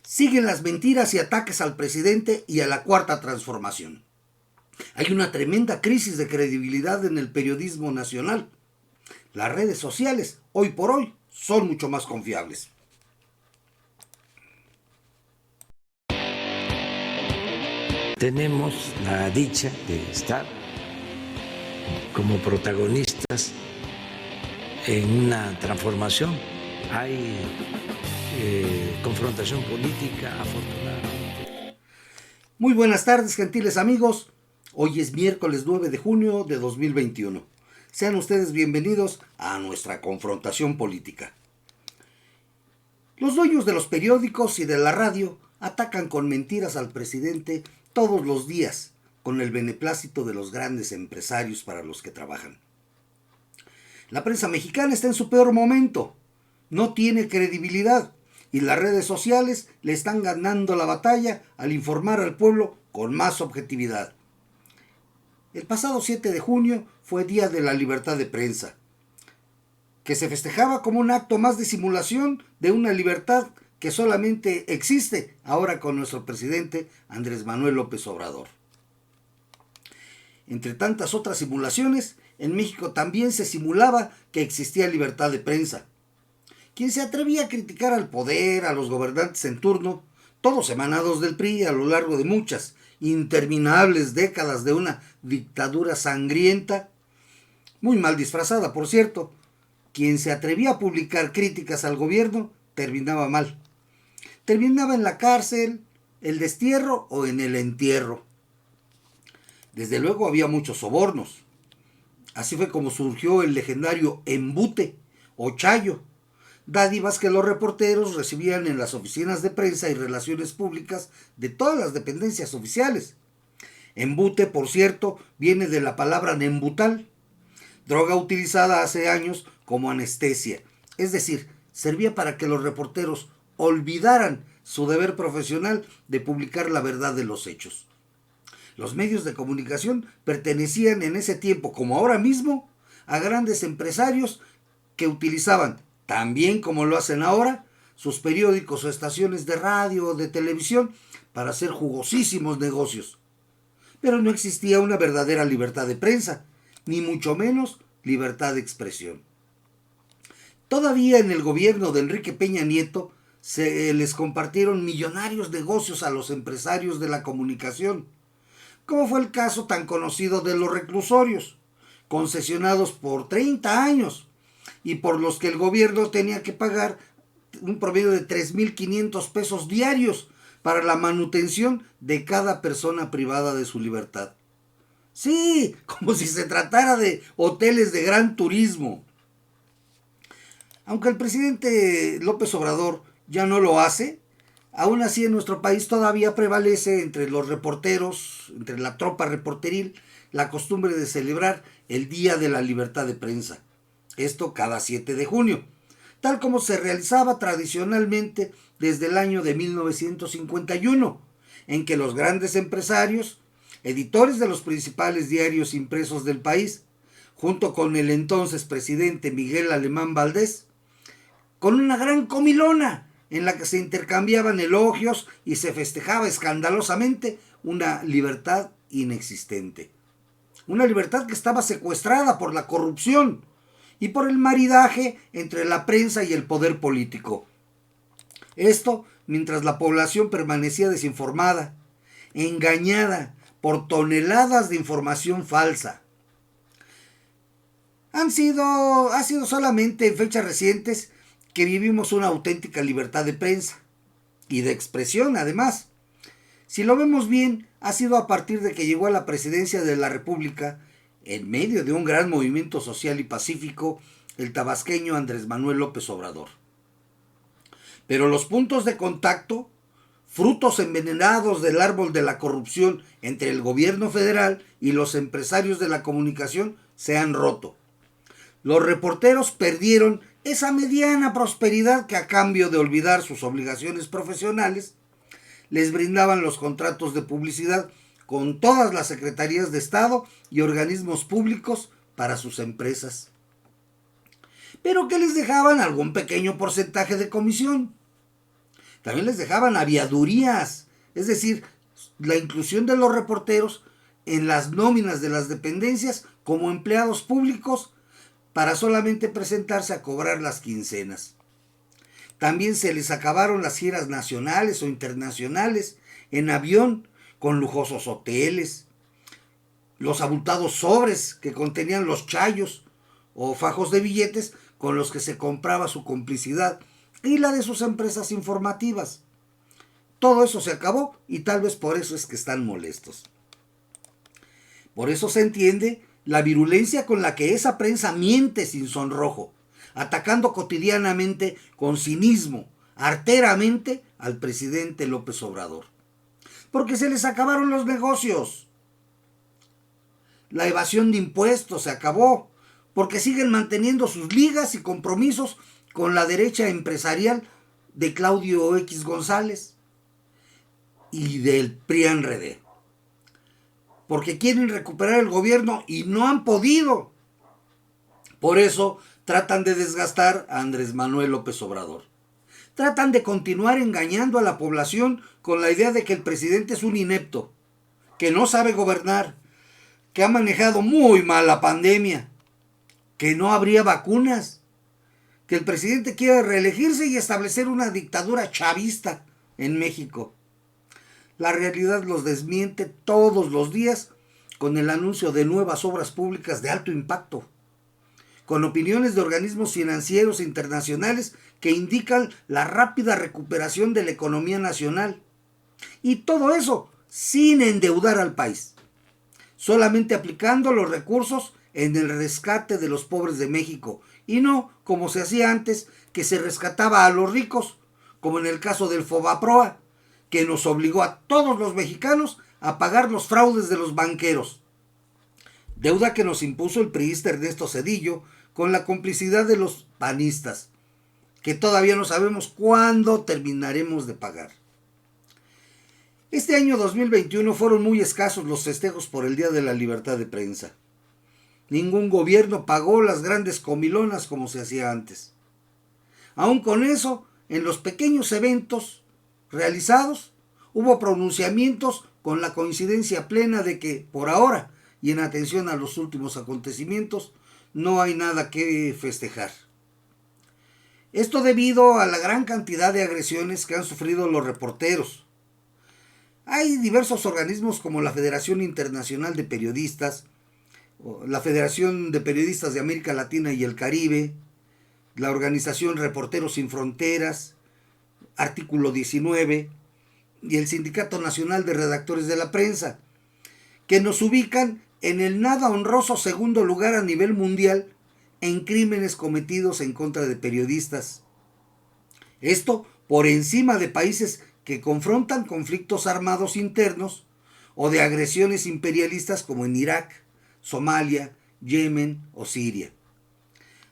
Siguen las mentiras y ataques al presidente y a la Cuarta Transformación. Hay una tremenda crisis de credibilidad en el periodismo nacional. Las redes sociales, hoy por hoy, son mucho más confiables. Tenemos la dicha de estar como protagonistas en una transformación. Hay confrontación política, afortunadamente. Muy buenas tardes, gentiles amigos. Hoy es miércoles 9 de junio de 2021. Sean ustedes bienvenidos a nuestra confrontación política. Los dueños de los periódicos y de la radio atacan con mentiras al presidente todos los días, con el beneplácito de los grandes empresarios para los que trabajan. La prensa mexicana está en su peor momento, no tiene credibilidad y las redes sociales le están ganando la batalla al informar al pueblo con más objetividad. El pasado 7 de junio fue Día de la Libertad de Prensa, que se festejaba como un acto más de simulación de una libertad que solamente existe ahora con nuestro presidente Andrés Manuel López Obrador. Entre tantas otras simulaciones, en México también se simulaba que existía libertad de prensa. Quien se atrevía a criticar al poder, a los gobernantes en turno, todos emanados del PRI a lo largo de muchas, interminables décadas de una dictadura sangrienta, muy mal disfrazada, por cierto. Quien se atrevía a publicar críticas al gobierno terminaba mal. Terminaba en la cárcel, el destierro o en el entierro. Desde luego había muchos sobornos. Así fue como surgió el legendario embute o chayo, dádivas que los reporteros recibían en las oficinas de prensa y relaciones públicas de todas las dependencias oficiales. Embute, por cierto, viene de la palabra nembutal, droga utilizada hace años como anestesia, es decir, servía para que los reporteros olvidaran su deber profesional de publicar la verdad de los hechos. Los medios de comunicación pertenecían en ese tiempo, como ahora mismo, a grandes empresarios que utilizaban, también como lo hacen ahora, sus periódicos o estaciones de radio o de televisión para hacer jugosísimos negocios. Pero no existía una verdadera libertad de prensa, ni mucho menos libertad de expresión. Todavía en el gobierno de Enrique Peña Nieto se les compartieron millonarios negocios a los empresarios de la comunicación, como fue el caso tan conocido de los reclusorios, concesionados por 30 años y por los que el gobierno tenía que pagar un promedio de 3,500 pesos diarios para la manutención de cada persona privada de su libertad. Sí, como si se tratara de hoteles de gran turismo. Aunque el presidente López Obrador ya no lo hace, aún así en nuestro país todavía prevalece entre los reporteros, entre la tropa reporteril, la costumbre de celebrar el Día de la Libertad de Prensa. Esto cada 7 de junio, tal como se realizaba tradicionalmente desde el año de 1951, en que los grandes empresarios, editores de los principales diarios impresos del país, junto con el entonces presidente Miguel Alemán Valdés, con una gran comilona en la que se intercambiaban elogios y se festejaba escandalosamente una libertad inexistente. Una libertad que estaba secuestrada por la corrupción y por el maridaje entre la prensa y el poder político. Esto mientras la población permanecía desinformada, engañada por toneladas de información falsa. Ha sido solamente en fechas recientes que vivimos una auténtica libertad de prensa y de expresión, además. Si lo vemos bien, ha sido a partir de que llegó a la presidencia de la República, en medio de un gran movimiento social y pacífico, el tabasqueño Andrés Manuel López Obrador. Pero los puntos de contacto, frutos envenenados del árbol de la corrupción entre el gobierno federal y los empresarios de la comunicación, se han roto. Los reporteros perdieron esa mediana prosperidad que a cambio de olvidar sus obligaciones profesionales, les brindaban los contratos de publicidad con todas las secretarías de Estado y organismos públicos para sus empresas, pero que les dejaban algún pequeño porcentaje de comisión. También les dejaban aviadurías, es decir, la inclusión de los reporteros en las nóminas de las dependencias como empleados públicos para solamente presentarse a cobrar las quincenas. También se les acabaron las giras nacionales o internacionales en avión con lujosos hoteles, los abultados sobres que contenían los chayos o fajos de billetes con los que se compraba su complicidad y la de sus empresas informativas. Todo eso se acabó y tal vez por eso es que están molestos. Por eso se entiende la virulencia con la que esa prensa miente sin sonrojo, atacando cotidianamente con cinismo, arteramente al presidente López Obrador. Porque se les acabaron los negocios. La evasión de impuestos se acabó, porque siguen manteniendo sus ligas y compromisos con la derecha empresarial de Claudio X González y del PRI-PAN-RD. Porque quieren recuperar el gobierno y no han podido. Por eso tratan de desgastar a Andrés Manuel López Obrador. Tratan de continuar engañando a la población con la idea de que el presidente es un inepto, que no sabe gobernar, que ha manejado muy mal la pandemia, que no habría vacunas, que el presidente quiere reelegirse y establecer una dictadura chavista en México. La realidad los desmiente todos los días con el anuncio de nuevas obras públicas de alto impacto, con opiniones de organismos financieros internacionales que indican la rápida recuperación de la economía nacional. Y todo eso sin endeudar al país, solamente aplicando los recursos en el rescate de los pobres de México, y no como se hacía antes, que se rescataba a los ricos, como en el caso del Fobaproa, que nos obligó a todos los mexicanos a pagar los fraudes de los banqueros. Deuda que nos impuso el priista Ernesto Zedillo con la complicidad de los panistas, que todavía no sabemos cuándo terminaremos de pagar. Este año 2021 fueron muy escasos los festejos por el Día de la Libertad de Prensa. Ningún gobierno pagó las grandes comilonas como se hacía antes. Aún con eso, en los pequeños eventos realizados, hubo pronunciamientos con la coincidencia plena de que, por ahora, y en atención a los últimos acontecimientos, no hay nada que festejar. Esto debido a la gran cantidad de agresiones que han sufrido los reporteros. Hay diversos organismos como la Federación Internacional de Periodistas, la Federación de Periodistas de América Latina y el Caribe, la Organización Reporteros Sin Fronteras, Artículo 19, y el Sindicato Nacional de Redactores de la Prensa, que nos ubican en el nada honroso segundo lugar a nivel mundial en crímenes cometidos en contra de periodistas. Esto por encima de países que confrontan conflictos armados internos o de agresiones imperialistas como en Irak, Somalia, Yemen o Siria.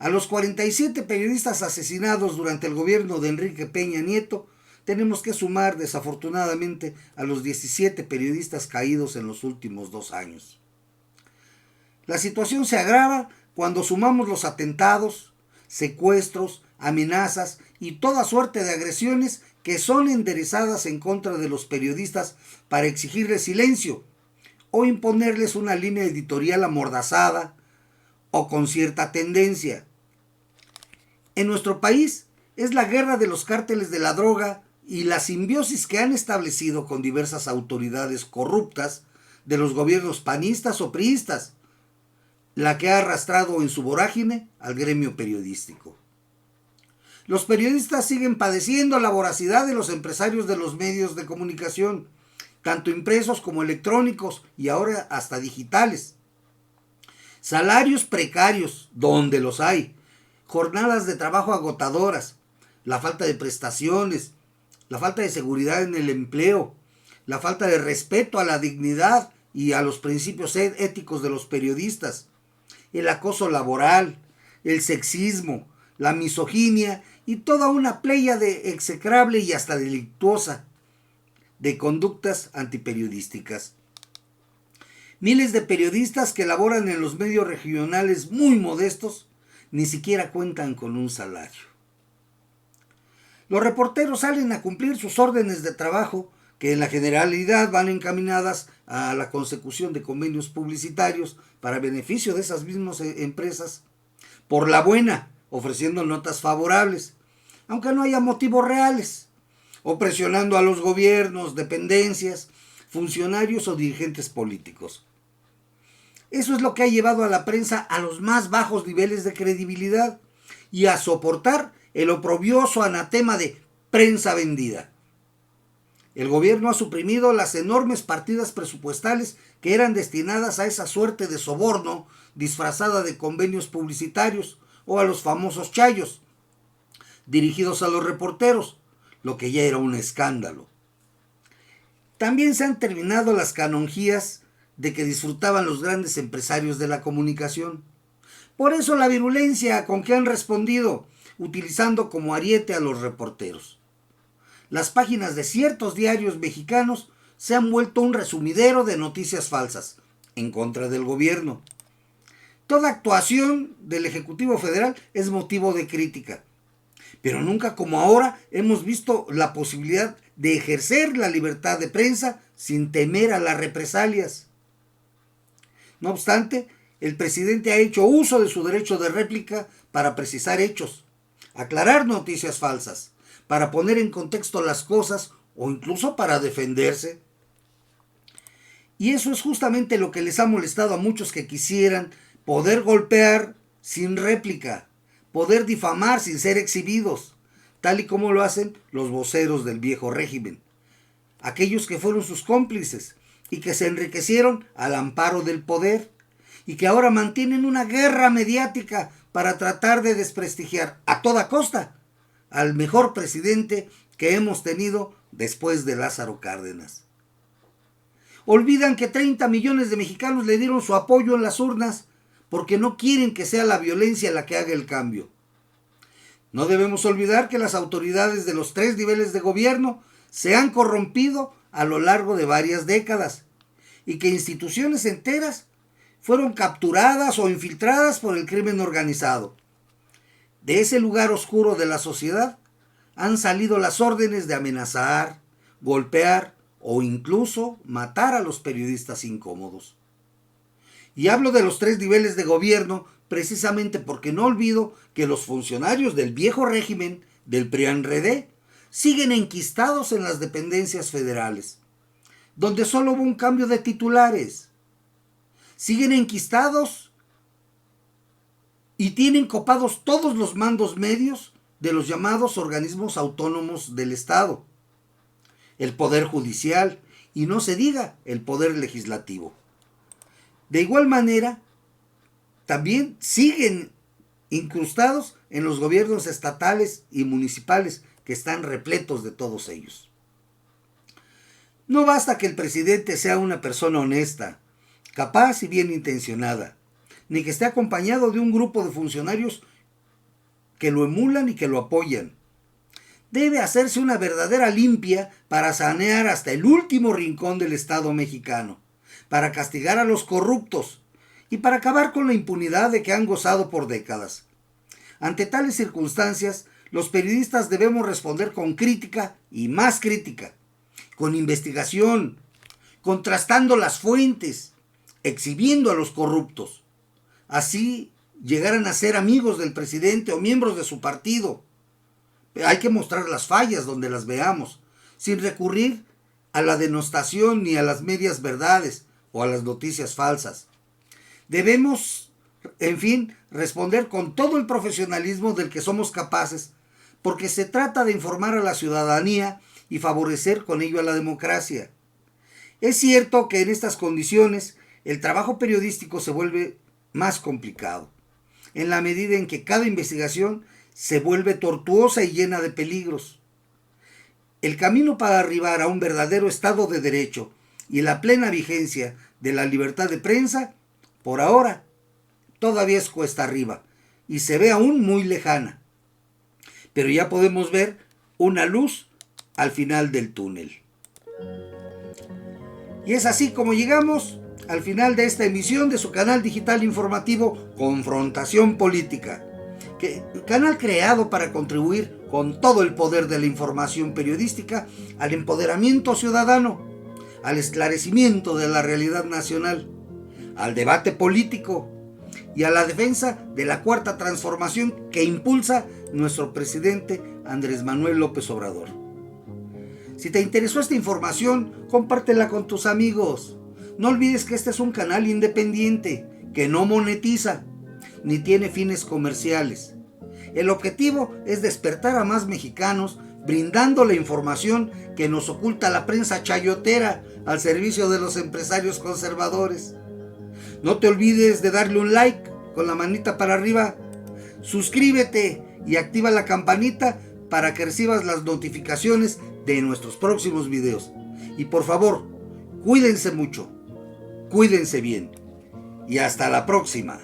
A los 47 periodistas asesinados durante el gobierno de Enrique Peña Nieto, tenemos que sumar desafortunadamente a los 17 periodistas caídos en los últimos 2 años. La situación se agrava cuando sumamos los atentados, secuestros, amenazas y toda suerte de agresiones que son enderezadas en contra de los periodistas para exigirles silencio o imponerles una línea editorial amordazada o con cierta tendencia. En nuestro país es la guerra de los cárteles de la droga y la simbiosis que han establecido con diversas autoridades corruptas de los gobiernos panistas o priistas, la que ha arrastrado en su vorágine al gremio periodístico. Los periodistas siguen padeciendo la voracidad de los empresarios de los medios de comunicación, tanto impresos como electrónicos y ahora hasta digitales. Salarios precarios, donde los hay, jornadas de trabajo agotadoras, la falta de prestaciones, la falta de seguridad en el empleo, la falta de respeto a la dignidad y a los principios éticos de los periodistas, el acoso laboral, el sexismo, la misoginia y toda una pléyade execrable y hasta delictuosa de conductas antiperiodísticas. Miles de periodistas que laboran en los medios regionales muy modestos ni siquiera cuentan con un salario. Los reporteros salen a cumplir sus órdenes de trabajo, que en la generalidad van encaminadas a la consecución de convenios publicitarios para beneficio de esas mismas empresas, por la buena, ofreciendo notas favorables, aunque no haya motivos reales, o presionando a los gobiernos, dependencias, funcionarios o dirigentes políticos. Eso es lo que ha llevado a la prensa a los más bajos niveles de credibilidad y a soportar el oprobioso anatema de prensa vendida. El gobierno ha suprimido las enormes partidas presupuestales que eran destinadas a esa suerte de soborno disfrazada de convenios publicitarios o a los famosos chayos, dirigidos a los reporteros, lo que ya era un escándalo. También se han terminado las canonjías de que disfrutaban los grandes empresarios de la comunicación. Por eso la virulencia con que han respondido, utilizando como ariete a los reporteros. Las páginas de ciertos diarios mexicanos se han vuelto un resumidero de noticias falsas en contra del gobierno. Toda actuación del Ejecutivo Federal es motivo de crítica, pero nunca como ahora hemos visto la posibilidad de ejercer la libertad de prensa sin temer a las represalias. No obstante, el presidente ha hecho uso de su derecho de réplica para precisar hechos, aclarar noticias falsas, para poner en contexto las cosas o incluso para defenderse. Y eso es justamente lo que les ha molestado a muchos que quisieran poder golpear sin réplica, poder difamar sin ser exhibidos, tal y como lo hacen los voceros del viejo régimen, aquellos que fueron sus cómplices y que se enriquecieron al amparo del poder y que ahora mantienen una guerra mediática para tratar de desprestigiar a toda costa al mejor presidente que hemos tenido después de Lázaro Cárdenas. Olvidan que 30 millones de mexicanos le dieron su apoyo en las urnas porque no quieren que sea la violencia la que haga el cambio. No debemos olvidar que las autoridades de los 3 niveles de gobierno se han corrompido a lo largo de varias décadas y que instituciones enteras fueron capturadas o infiltradas por el crimen organizado. De ese lugar oscuro de la sociedad han salido las órdenes de amenazar, golpear o incluso matar a los periodistas incómodos. Y hablo de los 3 niveles de gobierno precisamente porque no olvido que los funcionarios del viejo régimen, del PRIAN-RD, siguen enquistados en las dependencias federales, donde solo hubo un cambio de titulares. Siguen enquistados y tienen copados todos los mandos medios de los llamados organismos autónomos del Estado, el Poder Judicial y no se diga el Poder Legislativo. De igual manera, también siguen incrustados en los gobiernos estatales y municipales que están repletos de todos ellos. No basta que el presidente sea una persona honesta, capaz y bien intencionada, ni que esté acompañado de un grupo de funcionarios que lo emulan y que lo apoyan. Debe hacerse una verdadera limpia para sanear hasta el último rincón del Estado mexicano, para castigar a los corruptos y para acabar con la impunidad de que han gozado por décadas. Ante tales circunstancias, los periodistas debemos responder con crítica y más crítica, con investigación, contrastando las fuentes, exhibiendo a los corruptos. Así llegaran a ser amigos del presidente o miembros de su partido. Hay que mostrar las fallas donde las veamos, sin recurrir a la denostación ni a las medias verdades o a las noticias falsas. Debemos, en fin, responder con todo el profesionalismo del que somos capaces, porque se trata de informar a la ciudadanía y favorecer con ello a la democracia. Es cierto que en estas condiciones el trabajo periodístico se vuelve más complicado, en la medida en que cada investigación se vuelve tortuosa y llena de peligros. El camino para arribar a un verdadero Estado de Derecho y la plena vigencia de la libertad de prensa, por ahora, todavía es cuesta arriba y se ve aún muy lejana. Pero ya podemos ver una luz al final del túnel. Y es así como llegamos al final de esta emisión de su canal digital informativo Confrontación Política, canal creado para contribuir con todo el poder de la información periodística al empoderamiento ciudadano, al esclarecimiento de la realidad nacional, al debate político y a la defensa de la cuarta transformación que impulsa nuestro presidente Andrés Manuel López Obrador. Si te interesó esta información, compártela con tus amigos. No olvides que este es un canal independiente que no monetiza ni tiene fines comerciales. El objetivo es despertar a más mexicanos brindando la información que nos oculta la prensa chayotera al servicio de los empresarios conservadores. No te olvides de darle un like con la manita para arriba, suscríbete y activa la campanita para que recibas las notificaciones de nuestros próximos videos. Y por favor, cuídense mucho, cuídense bien y hasta la próxima.